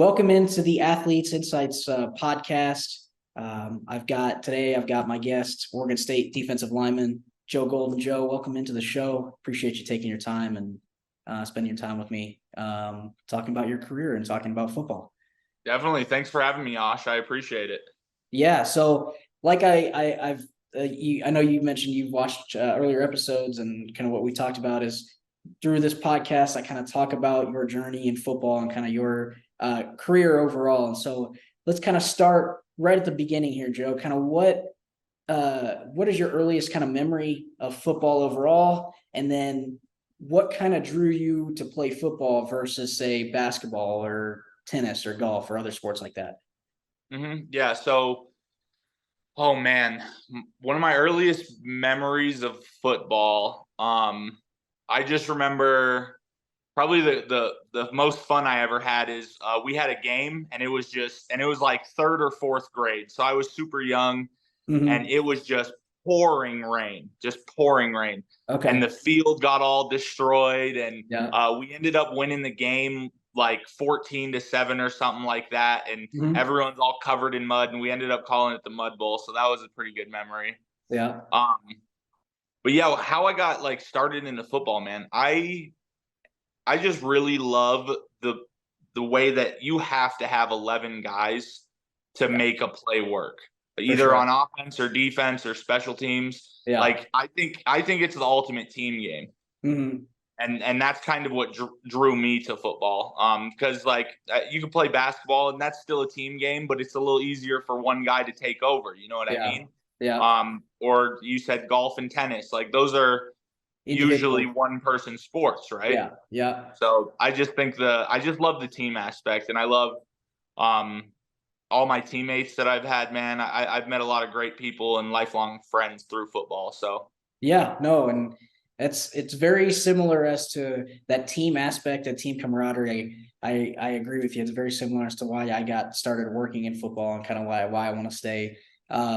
welcome into the Athletes Insights podcast. I've got my guest, Oregon State defensive lineman Joe Golden. Joe, welcome into the show. Appreciate you taking your time and spending your time with me, talking about your career and talking about football. Definitely. Thanks for having me, Ash. I appreciate it. Yeah. So, like I know you mentioned you've watched earlier episodes, and kind of what we talked about is through this podcast, I kind of talk about your journey in football and kind of your career overall. And so let's kind of start right at the beginning here, Joe. Kind of what is your earliest kind of memory of football overall, and then what kind of drew you to play football versus, say, basketball or tennis or golf or other sports like that? Yeah. So, oh man, one of my earliest memories of football. I just remember probably the most fun I ever had is we had a game and it was like third or fourth grade. So I was super young and it was just pouring rain. Okay. And the field got all destroyed and Yeah. we ended up winning the game like 14-7 or something like that. And everyone's all covered in mud and we ended up calling it the Mud Bowl. So that was a pretty good memory. Yeah. But yeah, how I got like started into football, man. I just really love the way that you have to have 11 guys to make a play work, either on offense or defense or special teams. Yeah. Like I think it's the ultimate team game. And that's kind of what drew me to football. Because like you can play basketball and that's still a team game, but it's a little easier for one guy to take over. You know what I mean? Yeah. Or you said golf and tennis, like those are usually one person sports, right? Yeah. Yeah. So I just love the team aspect, and I love all my teammates that I've had, man. I've met a lot of great people and lifelong friends through football. So yeah, no, and it's very similar as to that team aspect, that team camaraderie. I agree with you. It's very similar as to why I got started working in football and kind of why I want to stay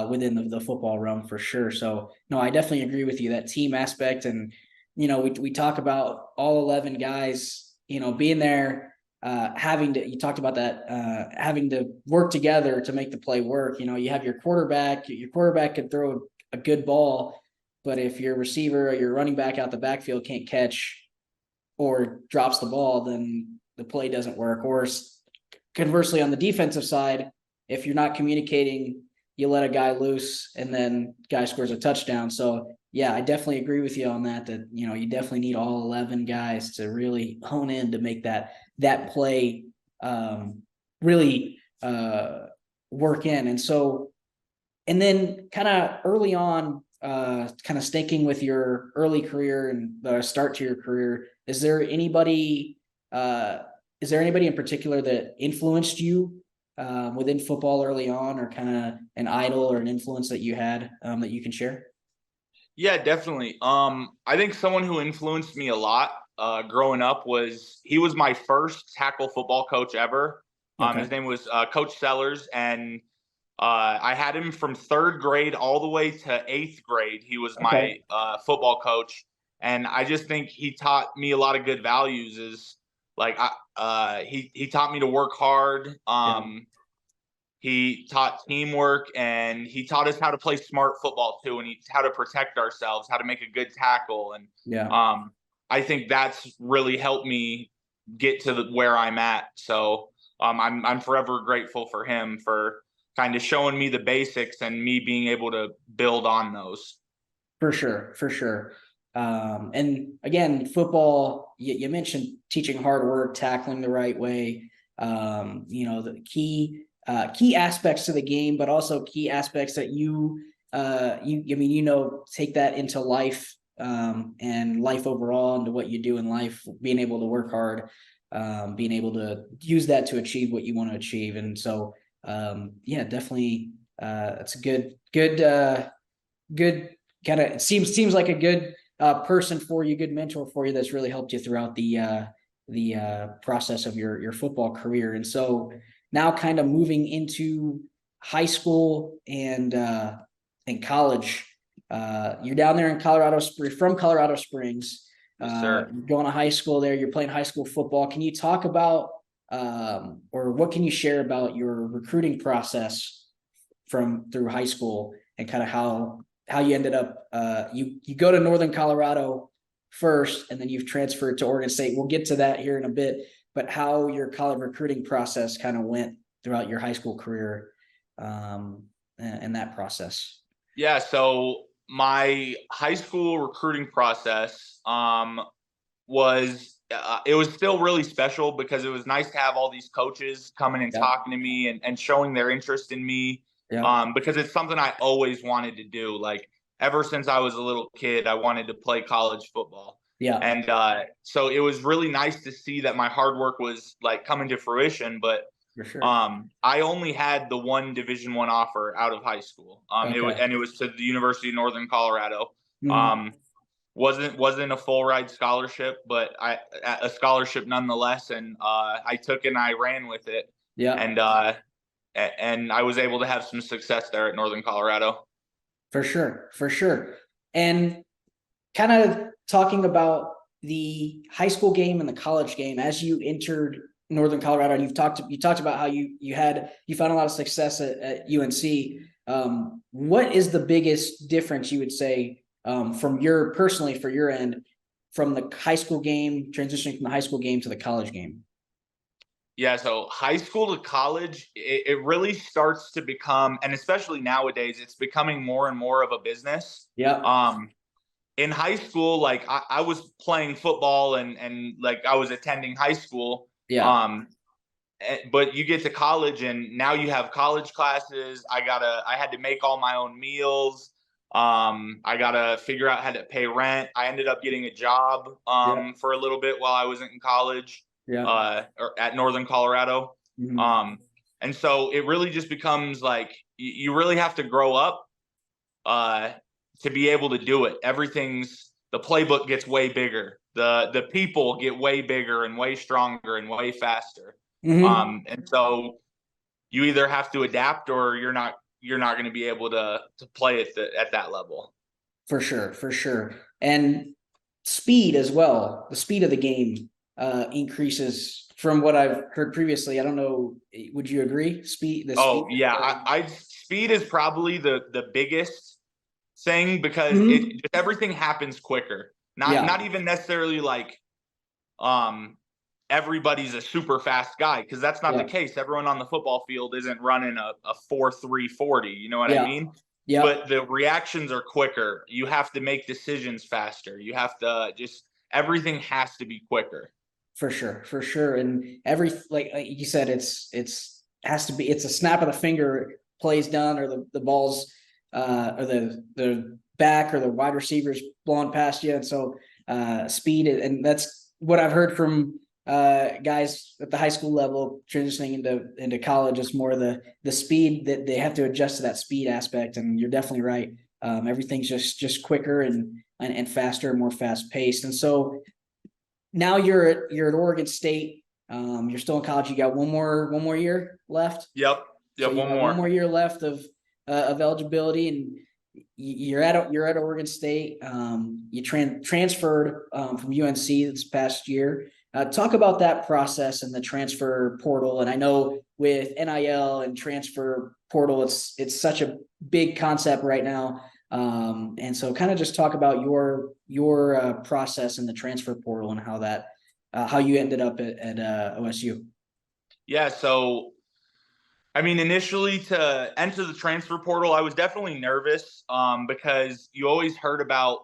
within the football realm for sure. So no, I definitely agree with you, that team aspect. And we talk about all 11 guys, being there, you talked about that, having to work together to make the play work. You have your quarterback could throw a good ball, but if your receiver or your running back out the backfield can't catch or drops the ball, then the play doesn't work. Or conversely, on the defensive side, if you're not communicating, you let a guy loose and then guy scores a touchdown. So yeah, I definitely agree with you on that, you definitely need all 11 guys to really hone in to make that play really work in. And then kind of early on, kind of sticking with your early career and the start to your career, is there anybody in particular that influenced you within football early on, or kind of an idol or an influence that you had that you can share? Yeah, definitely. I think someone who influenced me a lot growing up was my first tackle football coach ever. His name was Coach Sellers, and I had him from third grade all the way to eighth grade. He was my football coach, and I just think he taught me a lot of good values. Is like he taught me to work hard. He taught teamwork, and he taught us how to play smart football too, and how to protect ourselves, how to make a good tackle. And I think that's really helped me get to where I'm at. So I'm forever grateful for him for kind of showing me the basics and me being able to build on those. For sure. And again, football, you mentioned teaching hard work, tackling the right way, the key aspects to the game, but also key aspects that take that into life, and life overall, into what you do in life, being able to work hard, being able to use that to achieve what you want to achieve. And so, definitely, it's a good kind of, it seems like a good person for you, good mentor for you, that's really helped you throughout the process of your football career. And so now, kind of moving into high school and college, you're down there in Colorado, from Colorado Springs. Yes, sir. You're going to high school there. You're playing high school football. Can you talk about or what can you share about your recruiting process through high school, and kind of how you ended up, you go to Northern Colorado first, and then you've transferred to Oregon State. We'll get to that here in a bit, but how your college recruiting process kind of went throughout your high school career, and that process. Yeah, so my high school recruiting process was it was still really special because it was nice to have all these coaches coming and Yep. talking to me and showing their interest in me, Yep. because it's something I always wanted to do. Like ever since I was a little kid, I wanted to play college football. Yeah. And so it was really nice to see that my hard work was like coming to fruition. But For sure. I only had the one Division I offer out of high school. Okay. It was to the University of Northern Colorado. Mhm. Um, wasn't a full ride scholarship, but a scholarship nonetheless, and I took it and I ran with it, Yeah. and I was able to have some success there at Northern Colorado. For sure. For sure. And kind of talking about the high school game and the college game as you entered Northern Colorado, and you talked about how you found a lot of success at UNC. What is the biggest difference you would say, from your personally, for your end, from the high school game, transitioning from the high school game to the college game? Yeah, so high school to college, it really starts to become, and especially nowadays, it's becoming more and more of a business. Yeah. Um, in high school, like I was playing football and like I was attending high school. Yeah. Um, but you get to college and now you have college classes. I had to make all my own meals. I gotta figure out how to pay rent. I ended up getting a job Yeah. for a little bit while I was in college, Yeah. or at Northern Colorado. Mhm. Um, and so it really just becomes like you really have to grow up uh, to be able to do it. The playbook gets way bigger. The people get way bigger and way stronger and way faster. Mhm. And so you either have to adapt or you're not going to be able to play at that level. For sure, for sure. And speed as well. The speed of the game increases from what I've heard previously. I don't know. Would you agree? The speed. Oh yeah, I speed is probably the biggest thing because it Mhm. just everything happens quicker. Yeah. Not even necessarily like um everybody's a super fast guy because that's not the Yeah. case. Everyone on the football field isn't running a 4.340. You know what I Yeah. mean? Yeah. But the reactions are quicker. You have to make decisions faster. You have to just everything has to be quicker. For sure. For sure. And like you said, has to be. It's a snap of the finger, plays done, or the balls, or the back or the wide receivers blowing past you. And so speed, and that's what I've heard from guys at the high school level transitioning into college. Is more the speed that they have to adjust to that speed aspect. And you're definitely right. Everything's just quicker and faster, more fast paced. And so now you're at Oregon State. You're still in college. You got one more year left. Yep. So Yep. you One got one more. more year left of eligibility, and you're at Oregon State. You transferred from UNC this past year. Talk about that process and the transfer portal. And I know with NIL and transfer portal, it's such a big concept right now. And so kind of just talk about your process in the transfer portal and how you ended up at OSU. Yeah. So I mean, initially to enter the transfer portal, I was definitely nervous because you always heard about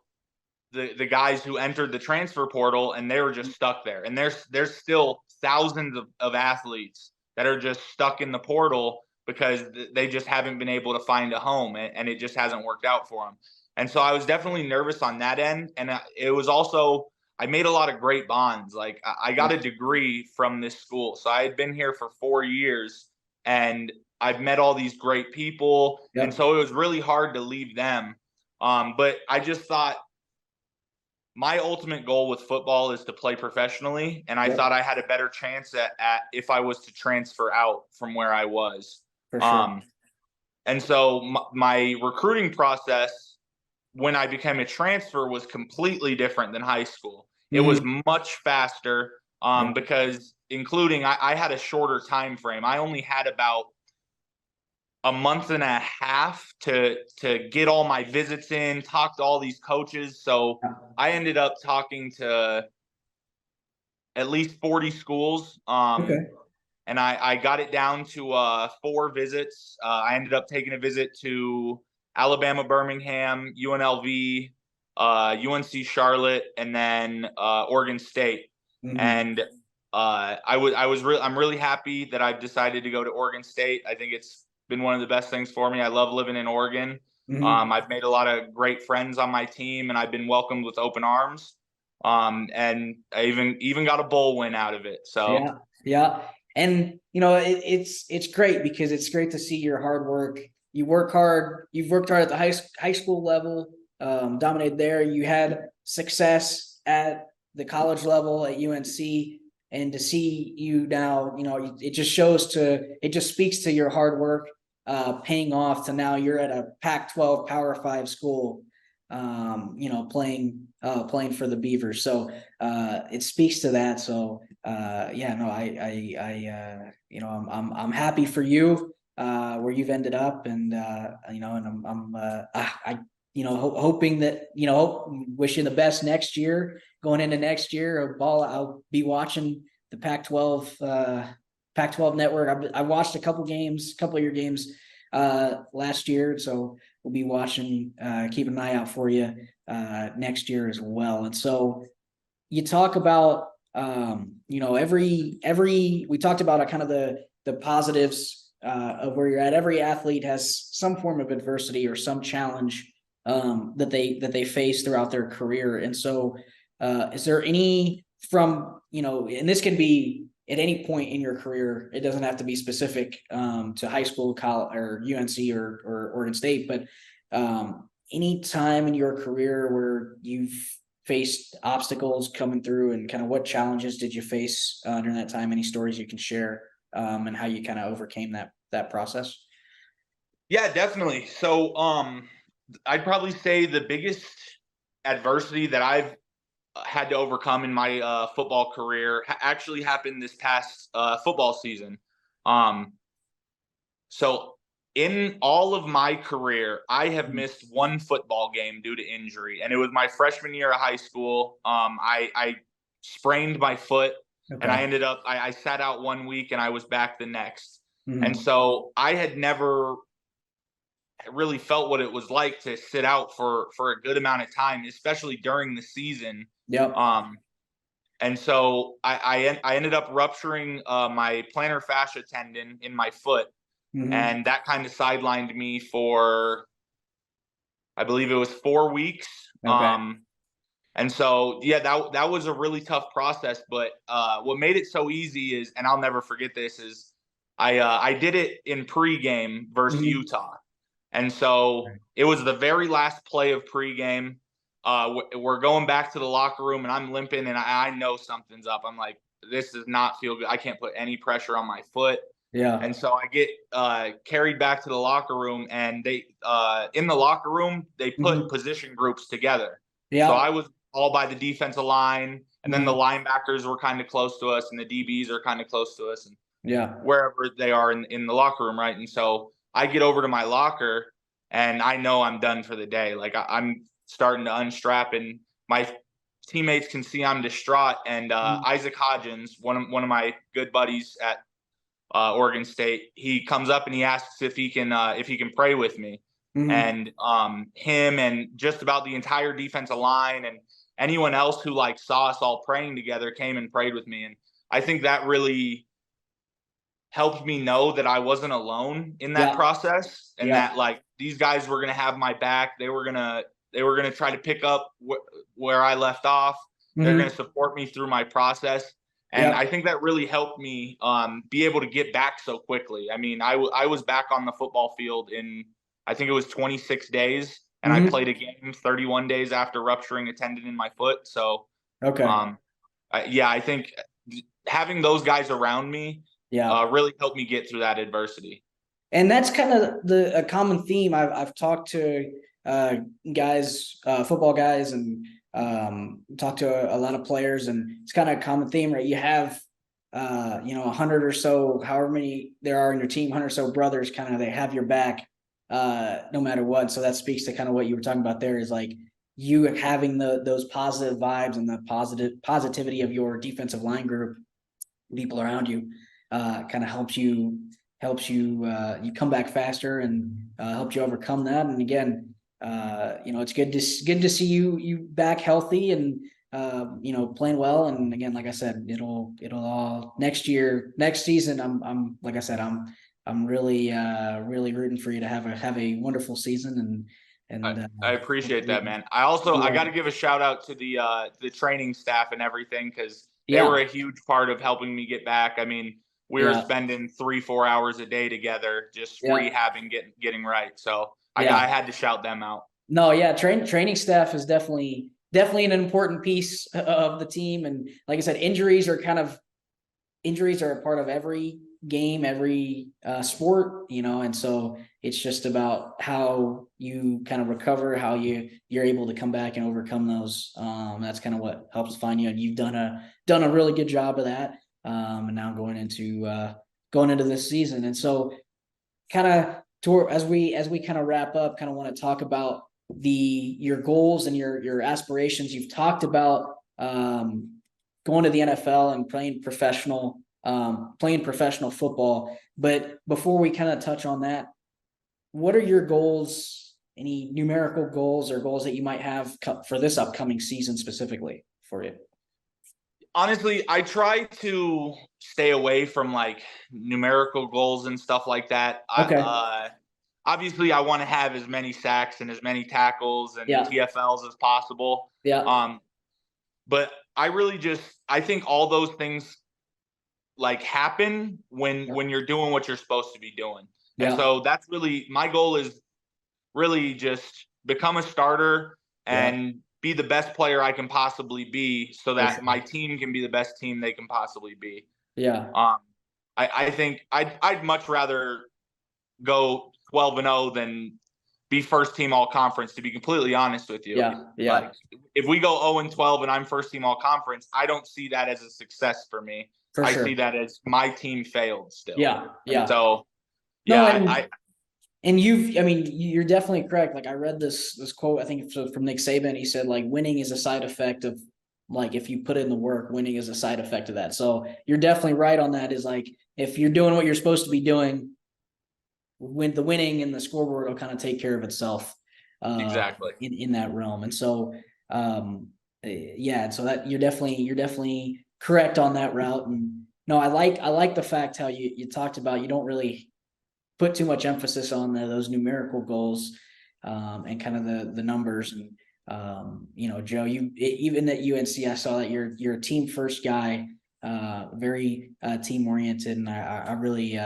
the guys who entered the transfer portal and they were just stuck there. And there's still thousands of athletes that are just stuck in the portal because they just haven't been able to find a home and it just hasn't worked out for them. And so I was definitely nervous on that end. And it was also, I made a lot of great bonds. Like I got a degree from this school. So I had been here for 4 years and I've met all these great people. And Yep. so it was really hard to leave them. But I just thought, my ultimate goal with football is to play professionally, and I Yep. thought I had a better chance at if I was to transfer out from where I was. For sure. Um, and so my recruiting process when I became a transfer was completely different than high school. It was Mhm. much faster. Yeah. because including I had a shorter time frame. I only had about a month and a half to get all my visits in, talk to all these coaches. So I ended up talking to at least 40 schools. Okay. And I got it down to 4 visits. I ended up taking a visit to Alabama, Birmingham, UNLV, UNC Charlotte, and then Oregon State. Mm-hmm. And I'm really happy that I've decided to go to Oregon State. I think it's been one of the best things for me. I love living in Oregon. Mm-hmm. I've made a lot of great friends on my team, and I've been welcomed with open arms. And I even got a bowl win out of it. So Yeah. Yeah. And it's great because it's great to see your hard work. You work hard. You've worked hard at the high school level, dominated there. You had success at the college level at UNC, and to see you now, it just it just speaks to your hard work, paying off to now you're at a Pac-12 Power Five school, playing for the Beavers. So it speaks to that. So yeah, no, I'm happy for you where you've ended up, and and hoping that wish you the best next year, going into next year. I'll be watching the Pac-12 network. I watched a couple of your games last year, so we'll be watching, keeping an eye out for you next year as well. And so you talk about every we talked about kind of the positives of where you're at. Every athlete has some form of adversity or some challenge that they face throughout their career. And so is there any from and this can be at any point in your career, it doesn't have to be specific to high school, college, or UNC or Oregon State, but any time in your career where you've faced obstacles coming through, and kind of what challenges did you face during that time? Any stories you can share, and how you kind of overcame that process? yeah, definitely. So I'd probably say the biggest adversity that I've had to overcome in my football career actually happened this past football season. Um, so in all of my career, I have missed one football game due to injury, and it was my freshman year of high school. I sprained my foot, and Okay. I sat out 1 week, and I was back the next. And Mm-hmm. so I had never really felt what it was like to sit out for a good amount of time, especially during the season. Yep. Um, and so I ended up rupturing my plantar fascia tendon in my foot, Mm-hmm. and that kind of sidelined me for, I believe it was 4 weeks. Okay. And so yeah, that was a really tough process. But what made it so easy is, and I'll never forget this, is I did it in pregame versus Mm-hmm. Utah. And so it was the very last play of pregame. We're going back to the locker room, and I'm limping, and I know something's up. I'm like, this does not feel good. I can't put any pressure on my foot. Yeah. And so I get carried back to the locker room, and they in the locker room they put Mm-hmm. position groups together. So Yeah. I was all by the defensive line, and then the Mm-hmm. linebackers were kind of close to us, and the DBs are kind of close to us, and Yeah. wherever they are in the locker room, right? And so I get over to my locker, and I know I'm done for the day. Like I'm starting to unstrap, and my teammates can see I'm distraught. And Mm-hmm. Isaac Hodgins, one of my good buddies at Oregon State, he comes up and he asks if he can pray with me. Mm-hmm. And him and just about the entire defensive line and anyone else who like saw us all praying together came and prayed with me. And I think that really helped me know that I wasn't alone in that Yeah. process, and Yeah. that like these guys were going to have my back. They were going to try to pick up where I left off. They're going Mm-hmm. to support me through my process. And Yeah. I think that really helped me be able to get back so quickly. I mean, I was back on the football field in, I think it was 26 days, and I Mm-hmm. played a game 31 days after rupturing a tendon in my foot. So, Okay. um, yeah, I think having those guys around me Yeah. really helped me get through that adversity. And that's kind of a common theme. I've talked to guys, football guys, and talk to a lot of players, and it's kind of a common theme, right? You have, 100 or so, however many there are in your team, 100 or so brothers, kind of, they have your back, no matter what. So that speaks to kind of what you were talking about there, is like you having those positive vibes and the positivity of your defensive line group, people around you, kind of helps you come back faster, and helps you overcome that. And again, it's good to see you back healthy, and playing well. And again, like I said, it'll all next season. I'm like I said, I'm really rooting for you to have a wonderful season, I appreciate that, hopefully, man. I got to yeah, give a shout out to the training staff and everything, because they were yeah, a huge part of helping me get back. I mean, we were yeah, spending 3-4 hours a day together, just yeah, rehabbing, getting right. So I yeah. had to shout them out. No, yeah, training staff is definitely an important piece of the team. And like I said, injuries are a part of every game, every sport, and so it's just about how you kind of recover, how you're able to come back and overcome those. That's kind of what helps find you. And you've done a really good job of that. And now going into this season. And so kind of, as we kind of wrap up, kind of want to talk about your goals and your aspirations. You've talked about going to the NFL and playing professional football. But before we kind of touch on that, what are your goals? Any numerical goals or goals that you might have for this upcoming season specifically for you? Honestly, I try to stay away from like numerical goals and stuff like that. Okay. Obviously, I want to have as many sacks and as many tackles and Yeah. TFLs as possible. Yeah. Um, but I think all those things like happen Yeah. when you're doing what you're supposed to be doing. And Yeah. so that's really my goal, is really just become a starter Yeah. and be the best player I can possibly be, so For that sure. my team can be the best team they can possibly be. Yeah. Um, I think I'd much rather go 12-0 than be first team all conference, to be completely honest with you. Yeah. Yeah. Like, if we go 0-12 and I'm first team all conference, I don't see that as a success for me. For I sure. see that as my team failed still. Yeah. And Yeah. so, yeah, No, and you're definitely correct. Like I read this quote, I think it's from Nick Saban. He said like winning is a side effect of, like, if you put in the work, winning is a side effect of that. So you're definitely right on that. Is like if you're doing what you're supposed to be doing, when the winning and the scoreboard will kind of take care of itself, uh, exactly. in that realm. And so, yeah, and so that you're definitely correct on that route. And no, I like the fact how you talked about, you don't really put too much emphasis on those numerical goals, and kind of the numbers. And Joe, even at UNC, I saw that you're a team first guy, very team oriented, and I really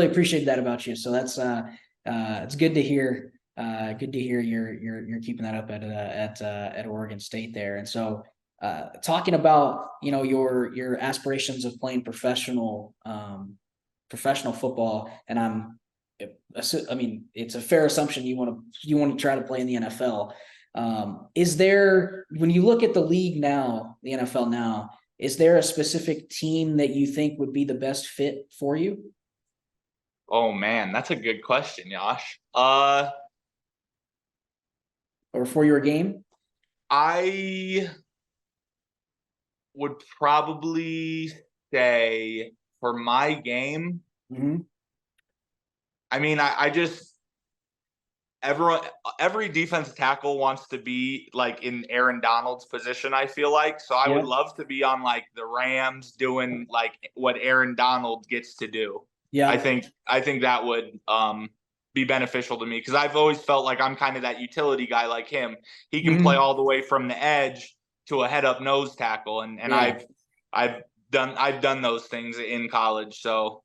appreciate that about you. So that's it's good to hear. Good to hear you're keeping that up at Oregon State there. And so, talking about your aspirations of playing professional football, and I mean, it's a fair assumption you want to try to play in the NFL. Is there, when you look at the league now, the NFL now, is there a specific team that you think would be the best fit for you Oh man, that's a good question, Josh. or for your game? I would probably say for my game, Mm-hmm. I mean, I just everyone every defensive tackle wants to be like in Aaron Donald's position, I feel like. So I would Yep. love to be on like the Rams doing like what Aaron Donald gets to do. Yeah. I think that would be beneficial to me, because I've always felt like I'm kind of that utility guy like him. He can play Mm-hmm. all the way from the edge to a head up nose tackle, and Yeah. I've done those things in college. So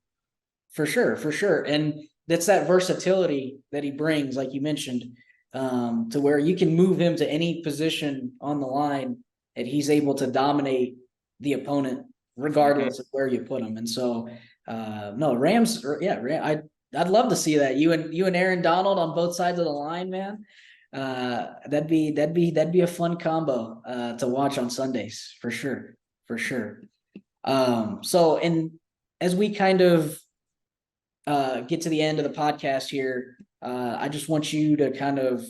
For sure, for sure. And that's that versatility that he brings, like you mentioned, to where you can move him to any position on the line, and he's able to dominate the opponent mhm. regardless of where you put him. And so, no, Rams, yeah, I'd love to see that, you and Aaron Donald on both sides of the line, man. That'd be a fun combo to watch on Sundays for sure, for sure. So, and as we kind of get to the end of the podcast here, I just want you to kind of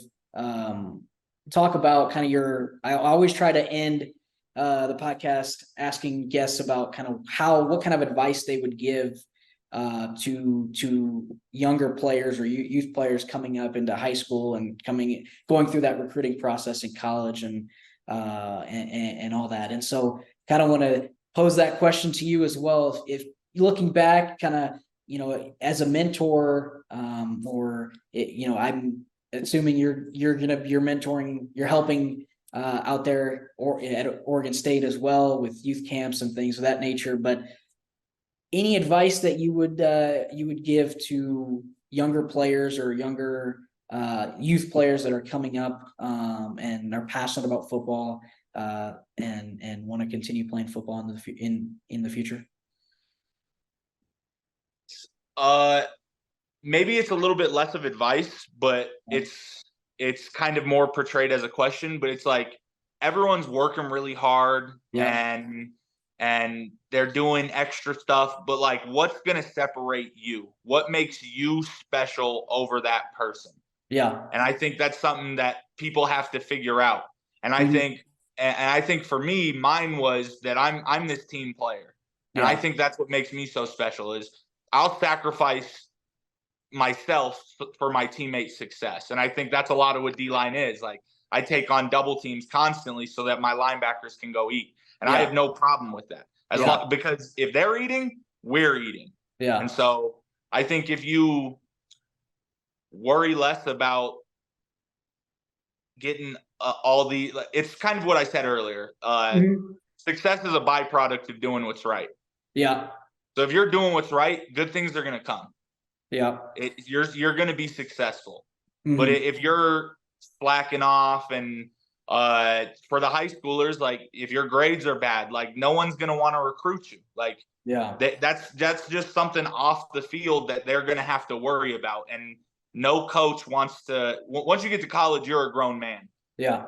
talk about kind of I always try to end the podcast asking guests about kind of what kind of advice they would give to younger players or youth players coming up into high school and going through that recruiting process in college and all that. And so kind of want to pose that question to you as well. If looking back, kind of, as a mentor, I'm assuming you're mentoring, you're helping out there or at Oregon State as well with youth camps and things of that nature. But any advice that you would give to younger players or younger youth players that are coming up and are passionate about football and want to continue playing football in the future? Maybe it's a little bit less of advice, but it's kind of more portrayed as a question. But it's like everyone's working really hard and they're doing extra stuff. But like, what's gonna separate you? What makes you special over that person? Yeah. And I think that's something that people have to figure out. And I think for me, mine was that I'm this team player. And I think that's what makes me so special is I'll sacrifice myself for my teammates' success. And I think that's a lot of what D-line is. Like, I take on double teams constantly so that my linebackers can go eat. And I have no problem with that. Because if they're eating, we're eating. Yeah. And so I think if you worry less about getting it's kind of what I said earlier. Success is a byproduct of doing what's right. Yeah. So if you're doing what's right, good things are going to come. Yeah. You're going to be successful. But if you're slacking off and for the high schoolers, like if your grades are bad, like no one's going to want to recruit you. Like that's just something off the field that they're going to have to worry about. And no coach wants to, once you get to college, you're a grown man. Yeah.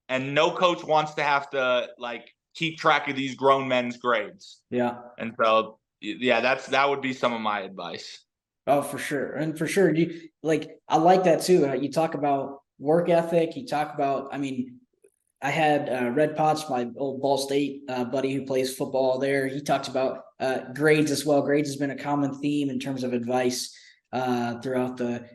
And no coach wants to have to like keep track of these grown men's grades. Yeah. And so, that would be some of my advice. Oh, for sure. And for sure. I like that too. You talk about work ethic. You talk about, I had Red Potts, my old Ball State buddy who plays football there. He talked about grades as well. Grades has been a common theme in terms of advice throughout the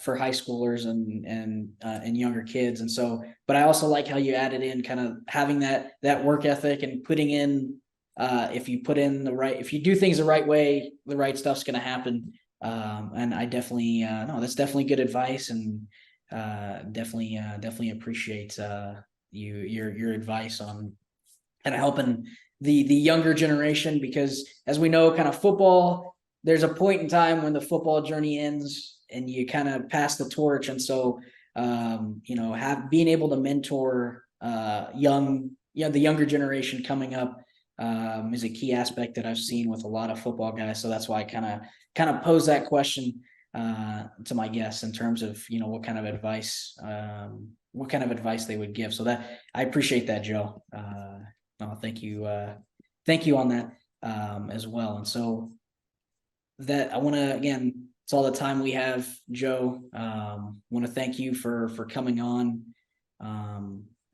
for high schoolers and younger kids. And so, but I also like how you added in kind of having that work ethic and putting in, if you do things the right way, the right stuff's going to happen. And I definitely, that's definitely good advice, and definitely appreciate your advice on kind of helping the younger generation, because as we know, kind of football, there's a point in time when the football journey ends and you kind of pass the torch. And so, being able to mentor the younger generation coming up is a key aspect that I've seen with a lot of football guys. So that's why I kind of pose that question to my guests in terms of, what kind of advice they would give. So that I appreciate that, Joe. Thank you on that as well. And so that I want to, again, it's all the time we have, Joe. Want to thank you for coming on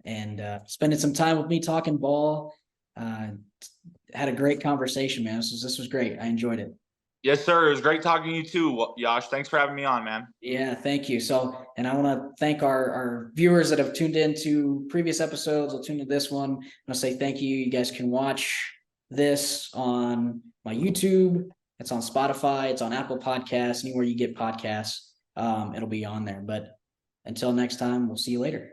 and spending some time with me talking ball. Had a great conversation, man. This was great. I enjoyed it. Yes, sir. It was great talking to you too, Yash. Thanks for having me on, man. Yeah, thank you. So, and I want to thank our viewers that have tuned into previous episodes. I'll tune to this one. I want to say thank you. You guys can watch this on my YouTube. It's on Spotify. It's on Apple Podcasts. Anywhere you get podcasts, it'll be on there. But until next time, we'll see you later.